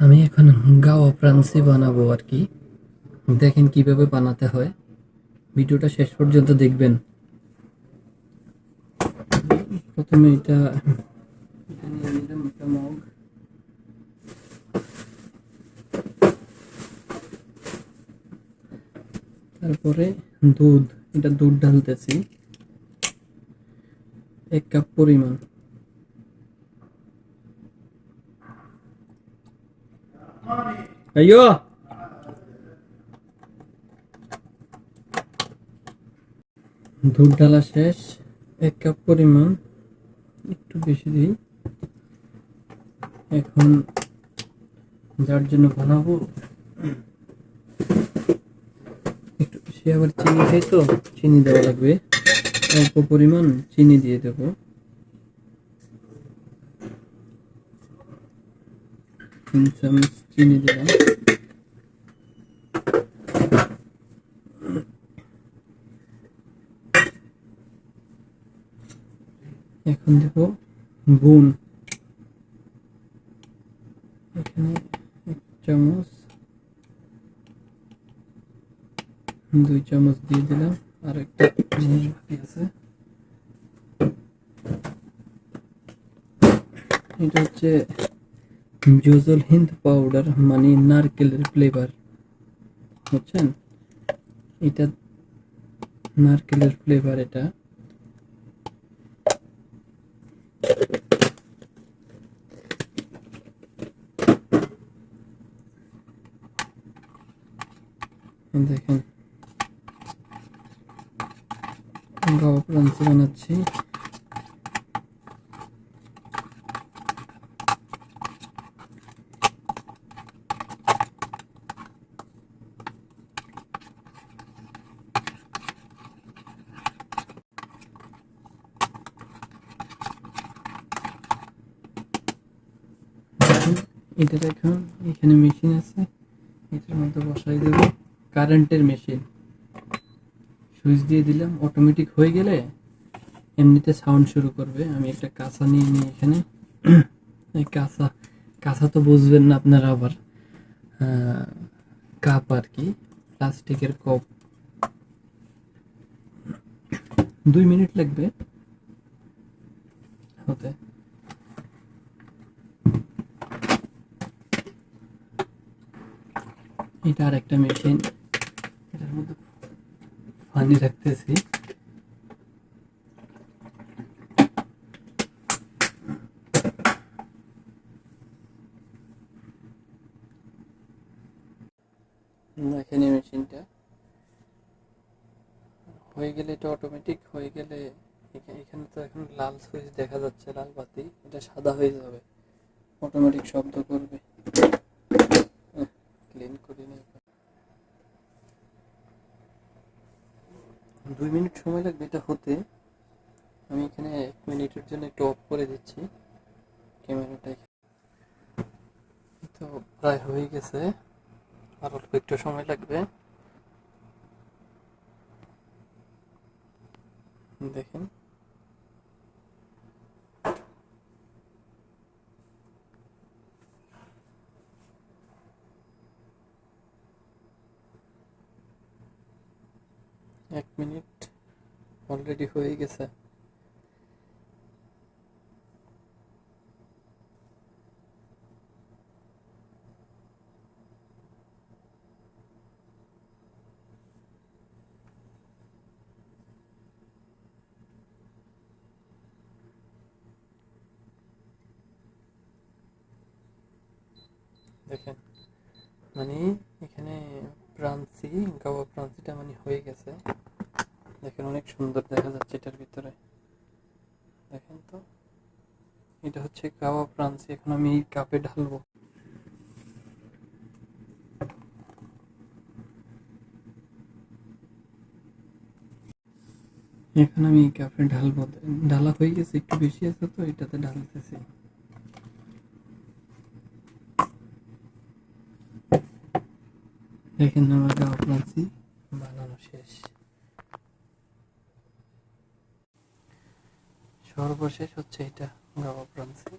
আমি এখন গাওয়া প্রান্সি বানাবো আর কি। দেখেন কিভাবে বানাতে হয়, ভিডিওটা শেষ পর্যন্ত দেখবেন। প্রথমে এটা নিয়ে নিলাম একটা মগ। তারপরে দুধ, এটা দুধ ঢালতেছি 1 কাপ পরিমাণ। আইয়ো, দুধ ঢালা শেষ। 1 কাপ পরিমাণ, একটু বেশি দিই। এখন যার জন্য বানাবো একটু বেশি, আবার চিনি খাই তো চিনি দেওয়া লাগবে। অল্প পরিমাণ চিনি দিয়ে দেবো, 3 চামচ চিনি দিলাম। এখন দেব গুণ, এখানে 1 চামচ, 2 চামচ দিয়ে দিলাম। আর একটা জিনিস বাকি আছে, এটা হচ্ছে জুজল হিন্দ পাউডার, মানে নারকেলের ফ্লেভার, বুঝছেন? এটা নারকেলের ফ্লেভার। এটা দেখেন, গাওয়া প্রান্সি বানাচ্ছি। এটা দেখুন, এখানে মেশিন আছে, এটার মধ্যে বসাই দেব। কারেন্টের মেশিন, সুইচ দিয়ে দিলাম, অটোমেটিক হয়ে গেলে এমনিতে সাউন্ড শুরু করবে। আমি একটা কাঁচা নিয়ে নিই এখানে। এই কাঁচা, কাঁচা তো বুঝবেন না আপনারা, আবার কাপ আর কি, প্লাস্টিকের কাপ। 2 মিনিট লাগবে হতে। এটা আর একটা মেশিন, এটার মধ্যে পানি রাখতেছি। এখানে মেশিনটা হয়ে গেলে, এটা অটোমেটিক হয়ে গেলে, এখানে তো এখন লাল সুইচ দেখা যাচ্ছে, লাল বাতি, এটা সাদা হয়ে যাবে, অটোমেটিক শব্দ করবে। ক্লিন করে নিই। 2 মিনিট সময় লাগবে এটা হতে। আমি এখানে 1 মিনিটের জন্য একটু অফ করে দিচ্ছি ক্যামেরাটা। তো প্রায় হয়ে গেছে, আর অল্প একটু সময় লাগবে। দেখেন, এক মিনিট অলরেডি হয়ে গেছে। দেখেন, মানে এখানে প্রান্সি, গাওয়া প্রান্সিটা মানে হয়ে গেছে। দেখেন, অনেক সুন্দর দেখা যাচ্ছে এটার ভিতরে। দেখেন তো, এটা হচ্ছে গাওয়া প্রান্সি। এখন আমি এই কাপে ঢালবো। এখন আমি এই কাপে ঢালবো। ঢালা হয়ে গেছে, একটু বেশি আছে তো এটাতে ঢালতেছি। দেখেন, আমার গাওয়া প্রান্সি বানানো শেষ। সর্বশেষ হচ্ছে এটা, গাওয়া প্রান্সি।